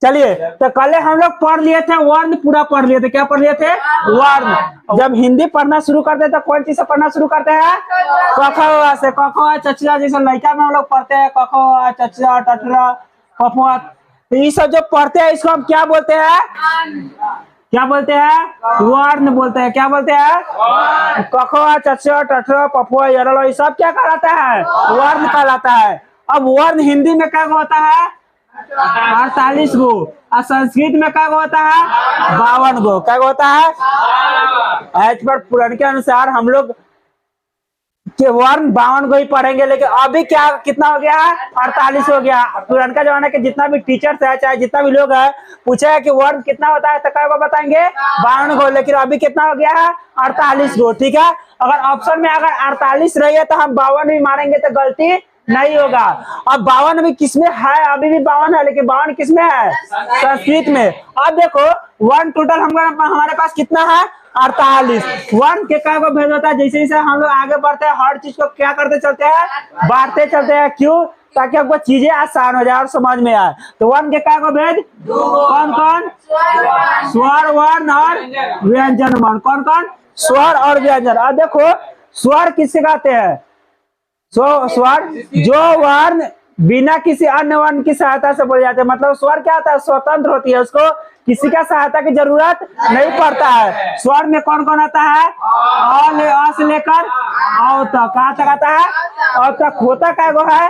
चलिए, तो कल हम लोग पढ़ लिए थे वर्ण, पूरा पढ़ लिए थे। क्या पढ़ लिए थे? वर्ण। जब हिंदी पढ़ना शुरू करते तो कौन चीज से पढ़ना शुरू करते हैं? क ख ग से। क ख चचिया जैसे लड़का में हम लोग पढ़ते हैं, क ख चचिया टटरा कफुआ। तो ये सब जो पढ़ते हैं इसको हम क्या बोलते हैं? क्या बोलते हैं? वर्ण बोलते हैं। क्या बोलते हैं? क ख चचिया टटरा पफुआ यरल, ये सब क्या कहलाता है? वर्ण कहलाता है। अब वर्ण हिंदी में क्या होता है? 48 गो। और संस्कृत में क्या होता है? 52 गो। क्या होता है? एज पर पुराण के अनुसार हम लोग के वर्ण 52 गो ही पढ़ेंगे, लेकिन अभी क्या कितना हो गया है? 48 हो गया। पुराना जमाना के जितना भी टीचर्स है, चाहे जितना भी लोग है, पूछे है कि वर्ण कितना होता है तो क्या वो बताएंगे? 52 गो। लेकिन अभी कितना हो गया है? 48 गो। ठीक है, अगर ऑप्शन में अगर 48 रही है तो हम 52 भी मारेंगे तो गलती नहीं होगा। अब 52 अभी किसमें है? अभी भी 52 है, लेकिन 52 किसमें है? संस्कृत में। अब देखो वन टोटल हमारे पास कितना है? 48। वन के क्या को भेद होता है? जैसे जैसे हम लोग आगे बढ़ते हैं हर चीज को क्या करते चलते हैं? बांटते चलते हैं। क्यों? ताकि आपको चीजें आसान हो जाए और समझ में आए। तो वन के क्या को भेद? कौन कौन? स्वर वर्ण और व्यंजन वर्ण। कौन कौन? स्वर और व्यंजन। अब देखो स्वर किससे कहते हैं? स्वर जो वर्ण बिना किसी अन्य वर्ण की सहायता से बोले जाते हैं। मतलब स्वर क्या होता है? स्वतंत्र होती है, उसको किसी का सहायता की जरूरत नहीं पड़ता है। स्वर में कौन कौन आता है? अ से लेकर औ तक। कहाँ तक आता है? औ तक। होता क्या गो है?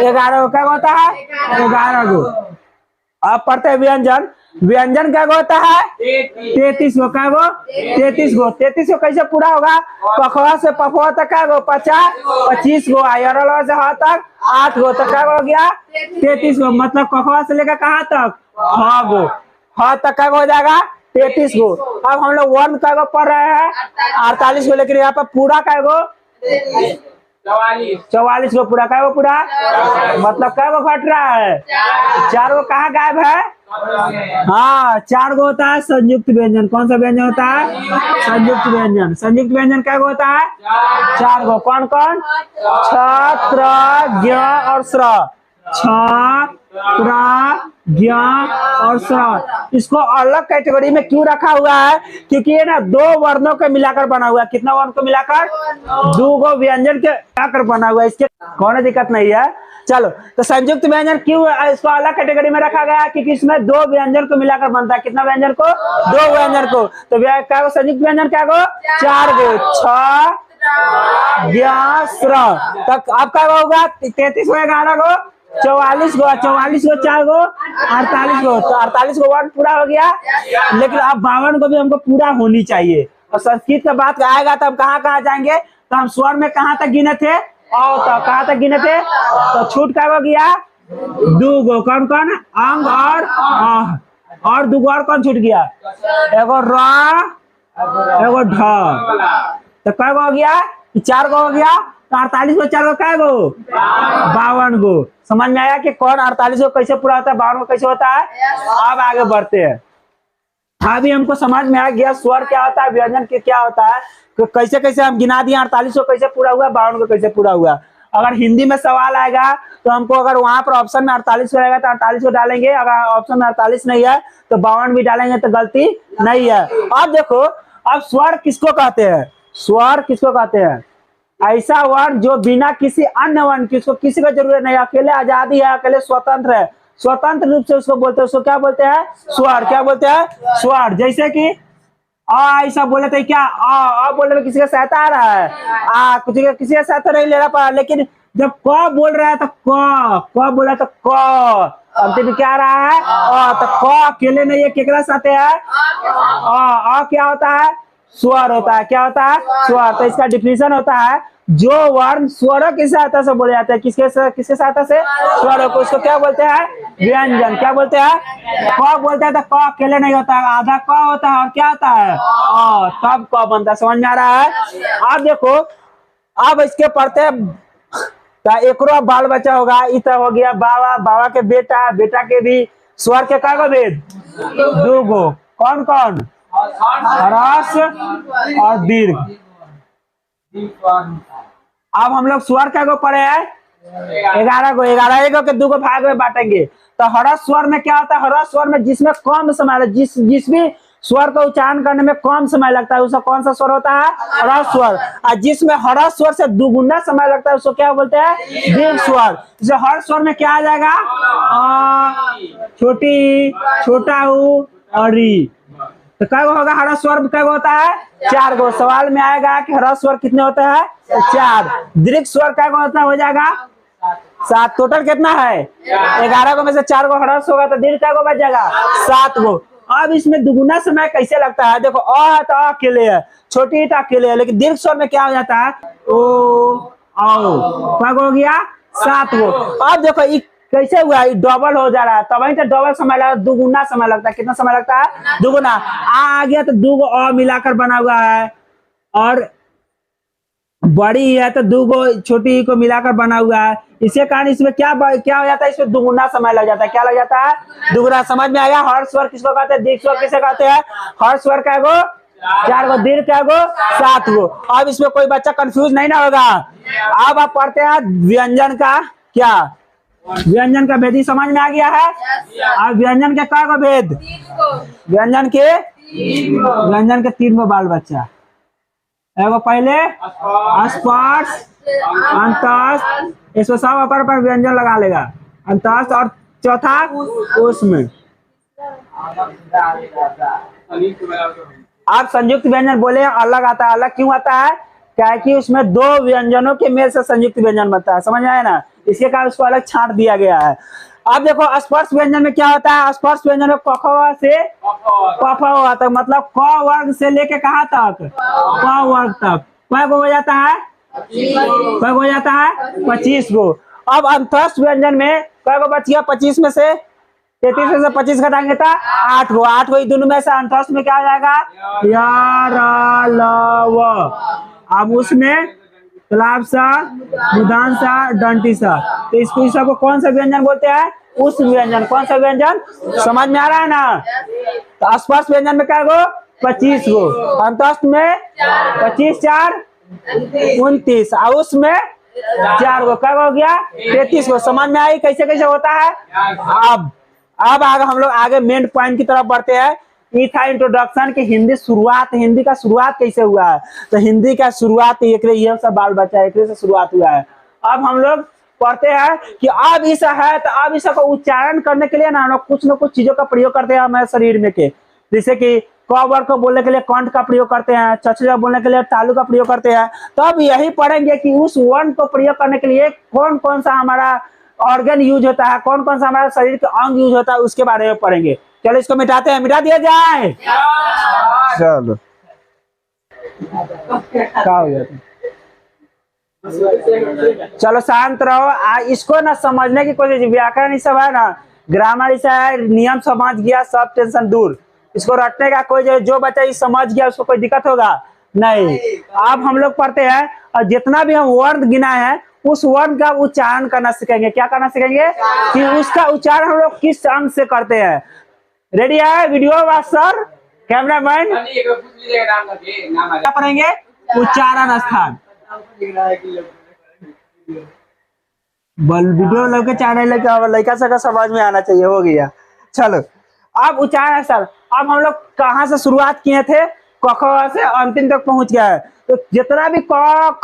11 गो। क्या होता है? 11 गो। अब पढ़ते हैं व्यंजन। व्यंजन क्या होता है? 33 गो। क्या गो? 33 गो। 33 गो कैसे पूरा होगा? पखवा से पफवा तक क्या गो? 50 25 गो। अरल से ह तक 8 गो। तो क्या हो गया? 33 गो। मतलब पखवा से लेकर कहाँ तक? ह गो। ह तक क्या हो जाएगा? 33 गो। अब हम लोग वर्ण क्या गो पढ़ रहे हैं? 48 गो। लेकिन यहाँ पर पूरा क्या गो? 44 गो पूरा। क्या वो पूरा? मतलब क्या वो घट रहा है? 4 गो कहाँ गायब है? हाँ, 4 गो होता है संयुक्त व्यंजन। कौन सा व्यंजन होता है? संयुक्त व्यंजन। संयुक्त व्यंजन क्या होता है? 4 गो। कौन कौन? छ त्र ज्ञ और स्र। छ त्र ज्ञ और स्र। इसको अलग कैटेगरी में क्यों रखा हुआ है? क्योंकि ये ना 2 वर्णों के मिलाकर बना हुआ है। कितना वर्ण को मिलाकर? 2 गो व्यंजन के मिलाकर बना हुआ है। इसके कोई दिक्कत नहीं है। चलो, तो संयुक्त व्यंजन क्यों इसको अलग कैटेगरी में रखा गया? क्योंकि इसमें 2 व्यंजन को मिलाकर बनता है। कितना व्यंजन को? 2 व्यंजन को। तो क्या गो संयुक्त व्यंजन? क्या गो? 4 गो। छ ज्ञ स्र तक। अब क्या होगा? 33 गो 11 गो 44 गो। 44 गो 4 गो 48 गो। तो 48 गो वर्ण पूरा हो गया। लेकिन अब 52 को भी हमको पूरा होनी चाहिए। और संस्कृत का बात आएगा तो हम कहाँ कहाँ जाएंगे? तो हम स्वर में कहाँ तक गिने थे? और तो कहाँ तक गिने थे? तो छूट क्या हो गया? 2 गो। कौन कौन? अंग और आह। और 2 गो और कौन छूट गया? एगो र एगो ढ। तो क्या हो गया? 4 गो हो गया। तो 48 गो 4 गो क्या गो? 52 गो। समझ में आया कि कौन 48 गो कैसे पूरा होता है, 52 गो कैसे होता है? अब आगे बढ़ते हैं। अभी हमको समझ में आ गया स्वर क्या होता है, व्यंजन के क्या होता है, तो कैसे कैसे हम गिना दिए 48 को कैसे पूरा हुआ, 52 को कैसे पूरा हुआ। अगर हिंदी में सवाल आएगा तो हमको अगर वहां पर ऑप्शन में 48 को रहेगा तो 48 को डालेंगे। अगर ऑप्शन में 48 नहीं है तो 52 भी डालेंगे तो गलती नहीं है। अब देखो, अब स्वर किसको कहते हैं? स्वर किसको कहते हैं? ऐसा वर्ण जो बिना किसी अन्य वर्ण की, उसको किसी को जरूरत नहीं, अकेले आजादी है, अकेले स्वतंत्र है, स्वतंत्र रूप से उसको बोलते हैं। उसको क्या बोलते हैं? स्वर। क्या बोलते हैं? स्वर। जैसे कि ऐसा बोले थे क्या? बोलने में किसी का सहायता आ रहा है? किसी का सहायता नहीं ले रहा। लेकिन जब क बोल रहा है तो क बोला तो क अंतिम क्या आ रहा है? तो क अकेले नहीं है, केकरा साथ है? क्या होता है? स्वर होता है। क्या होता है? स्वर। तो इसका डिफिनेशन होता है जो वर्ण स्वरों की सहायता से बोले जाते हैं। किसके सहायता से? स्वरों को। उसको क्या बोलते हैं? व्यंजन। क्या बोलते हैं? क बोलते हैं तो क अकेले नहीं होता है, आधा क होता है और क्या होता है? तब क बनता है। समझ में आ रहा है? अब देखो, अब इसके पढ़ते एक बाल बच्चा होगा। इत हो गया बाबा, बाबा के बेटा, बेटा के भी स्वर के का भेद? 2 गो। कौन कौन? ह्रस्व और दीर्घ। अब हम लोग स्वर क्या को पढ़े हैं? 11 को 11 एक के 2 को भाग में बांटेंगे। तो ह्रस्व स्वर में क्या होता है? ह्रस्व स्वर में जिसमें कम समय जिस भी स्वर का उच्चारण करने में कम समय लगता है उसका कौन सा स्वर होता है? ह्रस्व स्वर। और जिसमें ह्रस्व स्वर से दुगुना समय लगता है उसको क्या बोलते हैं? दीर्घ स्वर। जैसे हर स्वर में क्या आ जाएगा? छोटी, छोटा ऊ और री। तो कै गो होगा ह्रस्व स्वर? कै गो होता है? 4 गो। सवाल में आएगा कि ह्रस्व स्वर कितने होते हैं? 4। दीर्घ स्वर कै गो होता हो जाएगा? 7। टोटल कितना है? 11 को में से 4 गो ह्रस्व होगा तो दीर्घ कै गो बच जाएगा? 7 गो। अब इसमें दुगुना समय कैसे लगता है? देखो है तो अकेले है, छोटी तो अकेले है, लेकिन दीर्घ स्वर में क्या हो जाता है? ओ आओ। कै गो हो गया? 7 गो। अब देखो कैसे हुआ? डबल हो जा रहा है, तब तो डबल समय लगा, दुगुना समय लगता है। कितना समय लगता है? दुगुना। आ गया तो 2 गो अ मिलाकर बना हुआ है, और बड़ी है तो 2 गो छोटी को मिलाकर बना हुआ है। इसके कारण इसमें क्या हो जाता है? इसमें दुगुना समय लग जाता है। क्या लग जाता है? दुगुना। समझ में आया? हर स्वर किसको कहते हैं? दीर्घ स्वर किसे कहते हैं? हर स्वर कै गो? 4 गो। दीर्घ कै गो? 7 गो। अब इसमें कोई बच्चा कंफ्यूज नहीं ना होगा। अब आप पढ़ते हैं व्यंजन का। क्या व्यंजन का भेद समझ में आ गया है? अब व्यंजन के कै गो भेद? व्यंजन के 3 गो बाल बच्चा। एगो पहले स्पर्श, अंतस्थ, इसमें सब पर व्यंजन लगा लेगा, अंतस्थ, और चौथा उसमें। आप संयुक्त व्यंजन बोले अलग आता है। अलग क्यों आता है? क्या कि उसमें 2 व्यंजनों के मेल से संयुक्त व्यंजन बनता है। समझ आया ना? इसके कारण उसको अलग छांट दिया गया है। अब देखो स्पर्श व्यंजन में क्या होता है? स्पर्श व्यंजन में क से प आता है, मतलब क वर्ग से लेके कहाँ तक? प वर्ग तक। कै गो हो जाता है? कै गो हो जाता है? 25 गो। अब अंतस्थ व्यंजन में कै गो बच गया? 25 में से 33 में से 25 घटाएंगे तो 8 गो। 8 गो दोनों में से अंतस्थ में क्या हो जाएगा? या रा ल व। अब उसमें तालाब सा, मुदान सा, डंटी सा। तो इसको सबको कौन सा व्यंजन बोलते हैं? उस व्यंजन। कौन सा व्यंजन? समझ में आ रहा है ना? तो स्पर्श व्यंजन में क्या गो? 25 गो। अंतस्थ में 25 4 29, और उसमें 4 गो। क्या हो गया? 33 गो। समझ में आई कैसे कैसे होता है? अब आगे हम लोग आगे मेन पॉइंट की तरफ बढ़ते हैं। ये था इंट्रोडक्शन की हिंदी का शुरुआत कैसे हुआ है। तो हिंदी का शुरुआत ये सब बाल बच्चा एक से शुरुआत हुआ है। अब हम लोग पढ़ते हैं कि अब इस है तो अब इसको उच्चारण करने के लिए ना कुछ न कुछ चीजों का प्रयोग करते हैं हमारे शरीर में के। जैसे कि क वर्ग को बोलने के लिए कंठ का प्रयोग करते हैं, छछजा बोलने के लिए तालु का प्रयोग करते हैं। तो अब यही पढ़ेंगे कि उस वर्ण को प्रयोग करने के लिए कौन कौन सा हमारा ऑर्गन यूज होता है, कौन कौन सा हमारा शरीर का अंग यूज होता है, उसके बारे में पढ़ेंगे। चलो इसको मिटाते हैं, मिटा दिया जाए। चलो क्या हो गया? चलो शांत रहो। इसको ना समझने की कोशिश। व्याकरण ये सब है ना, ग्रामर ये सब है, नियम समझ गया सब टेंशन दूर। इसको रटने का कोई जो बच्चा ये समझ गया उसको कोई दिक्कत होगा नहीं। अब हम लोग पढ़ते हैं और जितना भी हम वर्ण गिना है उस वर्ण का उच्चारण करना सीखेंगे। क्या करना सीखेंगे? कि उसका उच्चारण हम लोग किस अंग से करते हैं। रेडी है? वीडियो मास्टर, कैमरामैन, क्या पढ़ेंगे? उच्चारण स्थान। वीडियो लोग चैनल लड़का सा समझ में आना चाहिए। हो गया। चलो अब उच्चारण स्थल। अब हम लोग कहाँ से शुरुआत किए थे? क ख से अंतिम तक पहुंच गया है। तो जितना भी क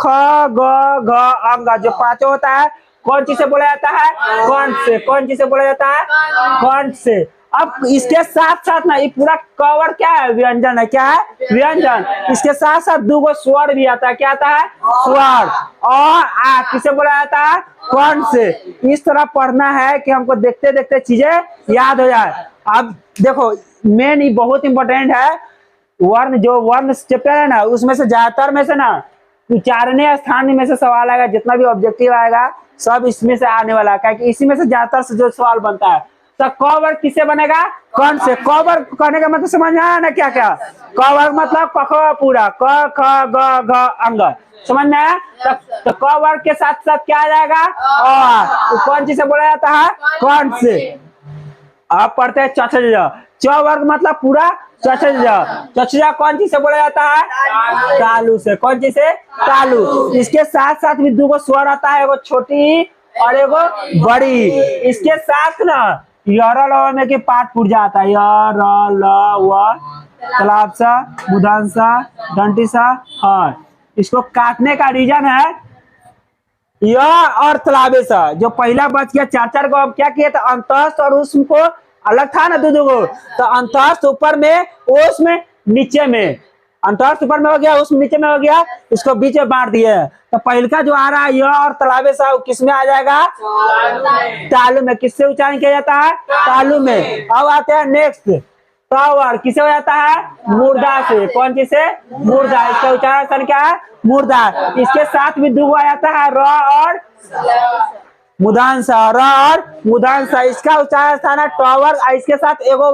ख ग घ अंग जो पांचों होता है कौन चीज से बोला जाता है? कंठ से। कौन चीज से बोला जाता है? कंठ से। अब इसके साथ साथ ना ये पूरा कवर क्या है? व्यंजन है। क्या है? व्यंजन। इसके साथ साथ 2 गो स्वर भी आता है। क्या आता है? स्वर। और आ किसे बोला जाता है? कंठ से। इस तरह पढ़ना है कि हमको देखते देखते चीजें याद हो जाए। अब देखो मेन ये बहुत इंपॉर्टेंट है। वर्ण जो वर्ण चैप्टर है ना उसमें से ज्यादातर में से ना उच्चारणीय स्थान में से सवाल आएगा। जितना भी ऑब्जेक्टिव आएगा सब इसमें से आने वाला है, क्योंकि इसी में से ज्यादातर से जो सवाल बनता है। तो क वर्ग किससे बनेगा? कंठ से। क वर्ग कहने का मतलब समझ में आया ना? क्या क्या क वर्ग मतलब क पूरा क ख ग घ अंग। समझ में आया? तो क वर्ग के साथ साथ क्या आ जाएगा? तो कौन चीज से बोला जाता है? कंठ से। आप पढ़ते हैं चछजा। च वर्ग मतलब पूरा चछजा। चछजा कौन चीज से बोला जाता है? तालु से। कौन चीज से? तालु। इसके साथ साथ भी 2 गो स्वर आता है, एगो छोटी और एगो बड़ी। इसके साथ ना यर ल में के पाठ पुट जाता है, यर ल व तालाब सा मुदान सा डंटी सा हर। इसको काटने का रीजन है यह और तालाबे सा। जो पहला बच गया चार चार को, अब क्या किया था अंतस्थ और उष्म को अलग था ना दो दो को, तो अंतस्थ ऊपर में उष्म नीचे में, अंतस्थ ऊपर में हो गया उष्म नीचे में हो गया, इसको बीच में बांट दिए। तो पहल का जो आ रहा है यह और तालाबे सा किस में आ जाएगा, तालु में। किससे उच्चारण किया जाता है, तालु में। अब आते हैं नेक्स्ट टावर, किसे हो जाता है, मुर्दा से। कौन चीज से, मुर्दा। इसका उच्चारण क्या है, मुर्दा। इसके साथ भी दो आ जाता है र और मुदांसा, र और मुदांसा। इसका उच्चारण स्थान है टावर। इसके साथ एगो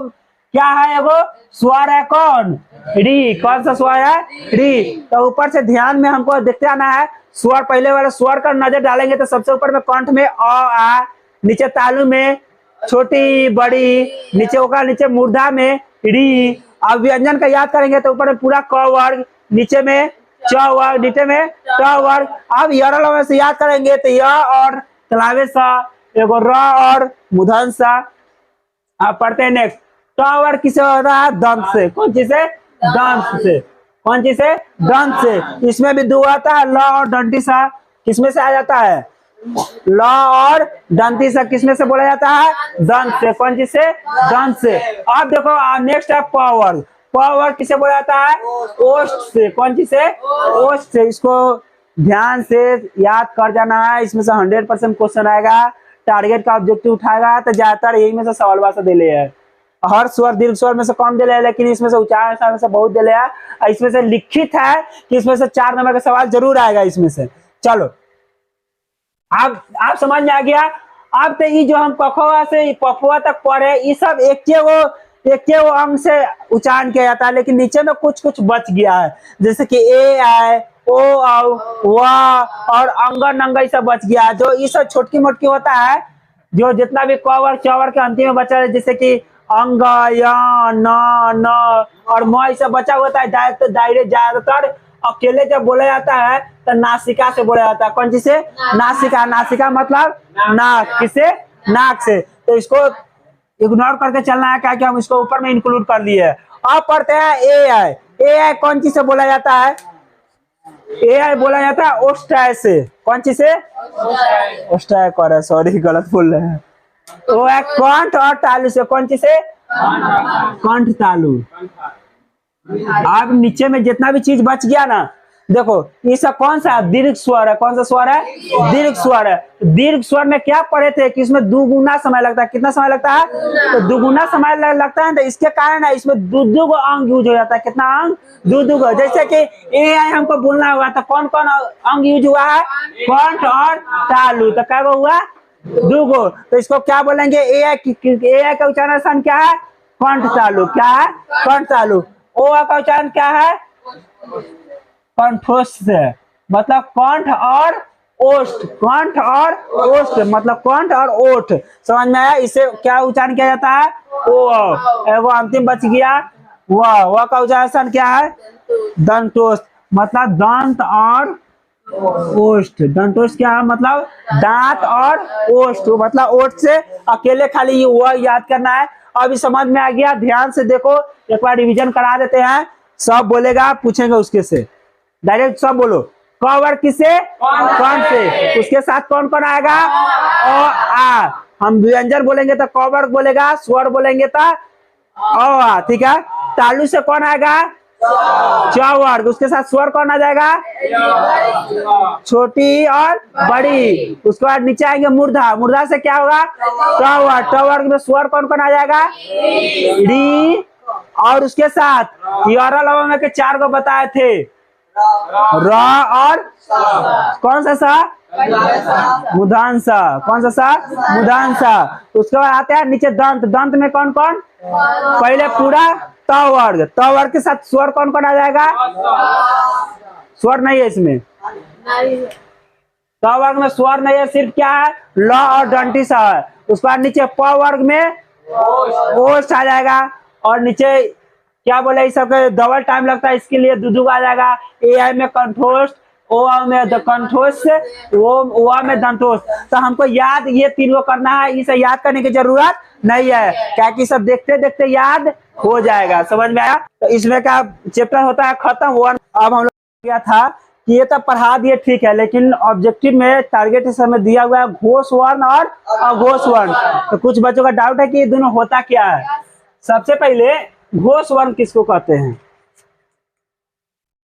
क्या है, एगो स्वर है कौन, री। कौन सा स्वर है, री। तो ऊपर से ध्यान में हमको देखते आना है स्वर। पहले वाले स्वर का नजर डालेंगे तो सबसे ऊपर में कंठ में अ आ, नीचे तालु में छोटी बड़ी, नीचे होगा नीचे मुर्दा में री। अब व्यंजन का याद करेंगे तो ऊपर में पूरा क वर्ग, नीचे में च वर्ग, नीचे में ट वर्ग। अब यरल में से याद करेंगे तो य और तालाबे सा, एगो र और मुधन सा। अब पढ़ते हैं नेक्स्ट। ट वर्ग किसे हो रहा है, दंत से। कौन चीज से, दंत से। कौन चीज से, दंत से। इसमें भी दो आता है ल और डंटी सा, किसमें से आ जाता है, ल और दंती से। किसमें से बोला जाता है, दंत से। कौन चीज से, दंत से। अब देखो नेक्स्ट है पावर। पावर किसे बोला जाता है, ओष्ठ से। कौन चीज से, ओष्ठ से। इसको ध्यान से याद कर जाना है, इसमें से 100% क्वेश्चन आएगा। टारगेट का ऑब्जेक्टिव उठाएगा तो ज्यादातर यही में से सवाल वासा दे ले है। हर स्वर दीर्घ स्वर में से कम दे ले, लेकिन इसमें से उच्चारण में से बहुत दे ले है। इसमें से लिखित है कि इसमें से 4 नंबर का सवाल जरूर आएगा इसमें से। चलो आप समझ में आ गया। अब तो ये जो हम कखवा से पफुआ तक पढ़े, ये सब एक वो अंग से उच्चारण किया जाता है, लेकिन नीचे में कुछ कुछ बच गया है। जैसे कि ए आए, ओ आओ, वा और अंग नंग सब बच गया है। जो ये सब छोटकी मोटकी होता है, जो जितना भी कवर चवर के अंतिम में बचा है, जैसे कि अंग या न और म सब बचा होता है। दायरे ज्यादातर अकेले जब बोला जाता है तो नासिका से बोला जाता है। कौन चीज से, नासिका। नासिका मतलब नाक। किसे, नाक से। तो इसको इग्नोर करके चलना है, क्या कि हम इसको ऊपर में इंक्लूड कर लिए। अब पढ़ते हैं ए आई। ए आई कौन चीज से बोला जाता है, ए आई बोला जाता है ओष्ठाय से। कौन चीज से, ओष्ठाय कर, सॉरी गलत बोल रहे हैं। वो है कंठ और तालु से। कौन चीज से, कंठ तालु। अब नीचे में जितना भी चीज बच गया ना, देखो ये सब कौन सा दीर्घ स्वर है। कौन सा स्वर है, दीर्घ स्वर है। दीर्घ स्वर में क्या पढ़े थे कि इसमें दुगुना समय लगता है। कितना समय लगता है, तो दुगुना समय लगता है। तो इसके कारण है इसमें दो अंग यूज हो जाता है। कितना अंग, दो। जैसे कि ए आई हमको बोलना हुआ तो कौन कौन अंग यूज हुआ है, कंठ और तालु। तो क्या हुआ, दो। तो इसको क्या बोलेंगे, ए आई का उच्चारण क्या है, कंठ तालु। क्या है, कंठ तालु। ओ का उच्चारण क्या है, कंठोष्ठ से। मतलब कंठ और ओष्ठ, कंठ और ओष्ठ मतलब कंठ और ओठ। समझ में आया। इसे क्या उच्चारण किया जाता है, ओ। एगो अंतिम बच गया वह का उच्चारण क्या है, दंतोष्ठ। मतलब दांत और ओष्ठ। दंतोष्ठ क्या है, मतलब दांत और ओष्ठ। मतलब ओठ से अकेले खाली वह याद करना है। अभी समझ में आ गया। ध्यान से देखो, एक बार रिवीजन करा देते हैं। सब बोलेगा, पूछेंगे उसके से। डायरेक्ट सब बोलो। क वर्ग किसे, कौन से। उसके साथ कौन कौन आएगा, ओ आ। हम व्यंजन बोलेंगे तो क वर्ग बोलेगा, स्वर बोलेंगे तो ओ आ। ठीक है। तालु से कौन आएगा, च वर्ग। उसके साथ स्वर कौन आ जाएगा, छोटी और बड़ी। उसके बाद नीचे आएंगे मूर्धा। मूर्धा से क्या होगा, ट वर्ग। ट वर्ग में स्वर कौन कौन आ जाएगा, री। और उसके साथ यरल में के 4 को बताए थे, र और कौन सा मुदांसा। कौन सा, मुदांसा। उसके बाद आते हैं नीचे दंत। दंत में कौन कौन, पहले पूरा त वर्ग। त वर्ग के साथ स्वर कौन कौन आ जाएगा, स्वर नहीं है इसमें। त वर्ग में स्वर नहीं है, सिर्फ क्या है, ल और डंटी सा है। उसके बाद नीचे प वर्ग में ओष्ठ आ जाएगा। और नीचे क्या बोले, इस सबके डबल टाइम लगता है, इसके लिए दूधू आ जाएगा। ए आई में कंठोष्ठ, ओ में कंठोष से ओ में दंतोष। तो हमको याद ये तीनों करना है, इसे याद करने की जरूरत नहीं है, क्या कि सब देखते देखते याद हो जाएगा। समझ में आया? तो इसमें का चैप्टर होता है खत्म। वन अब हम लोग क्या था कि ये तो पढ़ा दिए ठीक है, लेकिन ऑब्जेक्टिव में टारगेट इस समय दिया हुआ है घोष वर्ण और अघोष वर्ण। तो कुछ बच्चों का डाउट है कि ये दोनों होता क्या है। सबसे पहले घोष वर्ण किसको कहते हैं?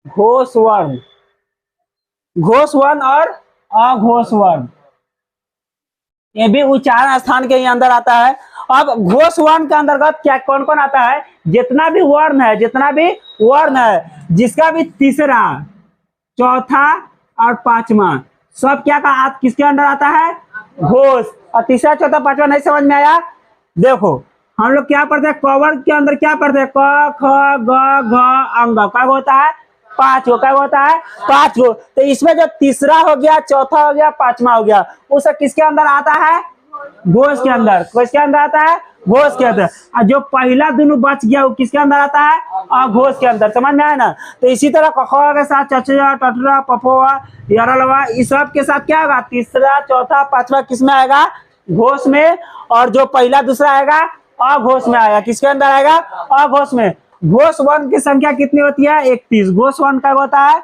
घोष वर्ण, घोष वर्ण और अघोष वर्ण, ये भी उच्चारण स्थान के अंदर आता है। अब घोष वर्ण के अंतर्गत क्या कौन कौन आता है? जितना भी वर्ण है, जितना भी वर्ण है, जिसका भी तीसरा, चौथा और पांचवा सब क्या का किसके अंदर आता है? घोष। और तीसरा चौथा पांचवा नहीं समझ में आया? देखो हम लोग क्या पढ़ते हैं, क वर्ग के अंदर क्या पढ़ते हैं? क ख ग घ अंग क्या होता है? 5 गो। क्या होता है? 5 गो। तो इसमें जो तीसरा हो गया, चौथा हो गया, पांचवा हो गया, वो सब किसके अंदर आता है? घोष के अंदर। किसके अंदर आता है? घोष के अंदर। और जो पहला दोनों बच गया वो किसके अंदर आता है? अघोष के अंदर। समझ में आया ना? तो इसी तरह कखवा के साथ चचरा, टटरा, पपोवा, यरलवा, इस सब के साथ क्या होगा? तीसरा, चौथा, पांचवा किस में आएगा? घोष में। और जो पहला दूसरा आएगा अघोष में आएगा। किसके अंदर आएगा? अघोष में। घोष वर्ण की संख्या कितनी होती है? 31। घोष वर्ण क्या होता है?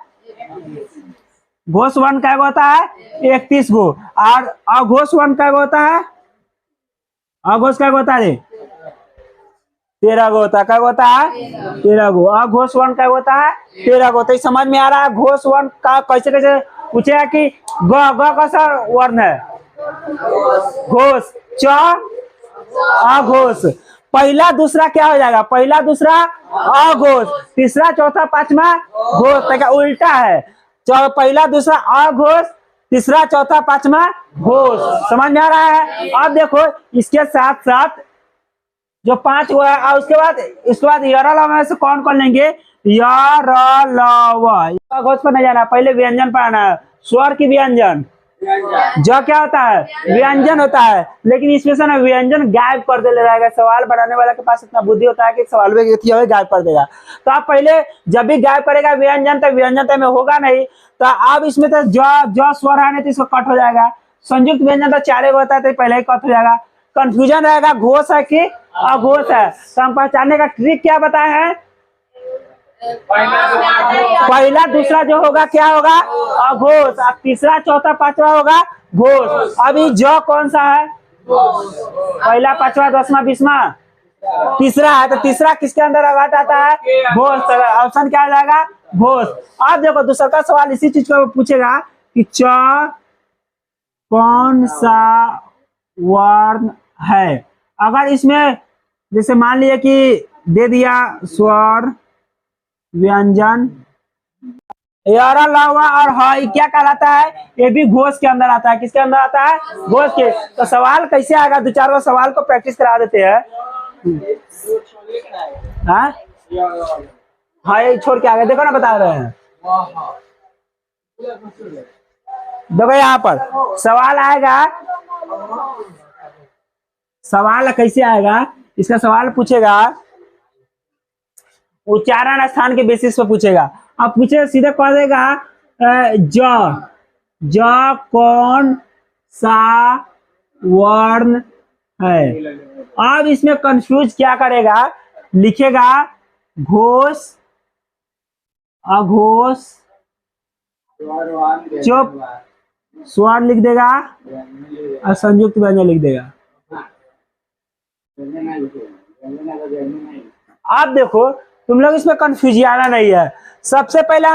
घोष वर्ण क्या होता है? 31 गो। और अघोष वर्ण क्या होता है? अघोष क्या होता है? 13 गो होता है। क्या होता है? 13 गो। अघोष वर्ण क्या होता है? 13 गो। तो समझ में आ रहा है घोष वर्ण का कैसे कैसे पूछेगा कि ग कैसा वर्ण है? घोष। च अघोष। पहला दूसरा क्या हो जाएगा? पहला दूसरा अघोष, तीसरा चौथा पांचवा घोष। तो क्या उल्टा है? पहला दूसरा अघोष, तीसरा चौथा पांचवा घोष। समझ में आ रहा है? अब देखो इसके साथ साथ जो 5 हुआ है, और उसके बाद यरलव में से कौन कौन लेंगे? यरलव। घोष पर नहीं जाना, पहले व्यंजन पर आना है। स्वर की व्यंजन, जो क्या होता है? व्यंजन होता है। लेकिन इसमें से ना व्यंजन गायब कर दे जाएगा। सवाल बनाने वाला के पास इतना बुद्धि होता है कि सवाल में गायब कर देगा। तो आप पहले जब भी गायब करेगा व्यंजन, तो व्यंजन में होगा नहीं। तो अब इसमें तो जो स्वर है ना, तो इसको कट हो जाएगा। संयुक्त व्यंजन तो 4 होता है, तो पहले ही कट हो जाएगा। कंफ्यूजन रहेगा घोष है कि अघोष है। तो हम पहचानने का ट्रिक क्या बताए हैं? पहला दूसरा जो होगा क्या होगा? अघोष। अब तीसरा चौथा पांचवा होगा घोष। अभी जो कौन सा है? पहला, पांचवा, 10वां, 20वां तीसरा है। तो तीसरा किसके अंदर आता है? घोष। ऑप्शन क्या आ जाएगा? घोष। अब देखो दूसरा का सवाल इसी चीज को पूछेगा कि च कौन सा वर्ण है। अगर इसमें जैसे मान लिया कि दे दिया स्वर, व्यंजन, यरलवा और ह, क्या कहलाता है? ये भी घोष के अंदर आता है। किसके अंदर आता है? घोष के। तो सवाल कैसे आएगा? 2-4 सवाल को प्रैक्टिस करा देते हैं। हाँ ये छोड़ के आगे देखो ना, बता रहे हैं। देखो यहाँ पर सवाल आएगा। सवाल कैसे आएगा? इसका सवाल पूछेगा उच्चारण स्थान के बेसिस पे पूछेगा। अब पूछे सीधे कह देगा ज कौन सा वर्ण है। अब इसमें कंफ्यूज क्या करेगा? लिखेगा घोष, अघोष, चुप, स्वर लिख देगा और संयुक्त व्यंजन लिख देगा। अब देखो तुम लोग इसमें कंफ्यूज आना नहीं है। सबसे पहले